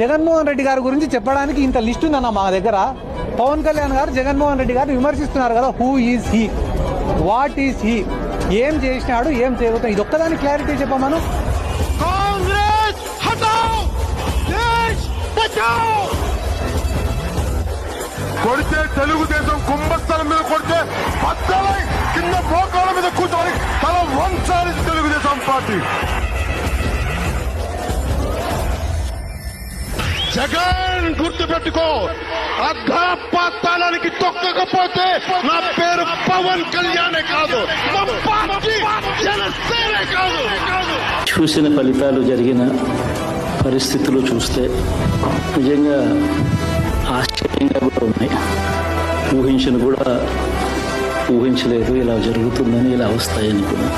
జగన్మోహన్ రెడ్డి గారి గురించి చెప్పడానికి ఇంత లిస్ట్ ఉందన్న మా దగ్గర. పవన్ కళ్యాణ్ గారు జగన్మోహన్ రెడ్డి గారిని విమర్శిస్తున్నారు కదా. Who is he, what is he, ఏం చేసినాడు, ఏం చేయబోతాం, ఇది ఒక్కదాని క్లారిటీ చెప్పమను. కాంగ్రెస్ హటాओ, దేశ్ బచాओ. కొడితే తెలుగుదేశం కుంభస్థలం మీద కొడితే పచ్చలై కింద మోకాల మీద కూర్చొని తల వంచాలి తెలుగుదేశం పార్టీ. జగన్ గుర్తు పెట్టుకో, అర్ధపాతాళానికి తొక్కకపోతే నా పేరు పవన్ కళ్యాణే కాదు, మా పార్టీ జనసేనే కాదు. చూసిన ఫలితాలు, జరిగిన పరిస్థితులు చూస్తే నిజంగా ఆశ్చర్యంగా కూడా ఉన్నాయి. ఊహించను కూడా ఊహించలేదు ఇలా జరుగుతుందని, ఇలా వస్తాయని కూడా.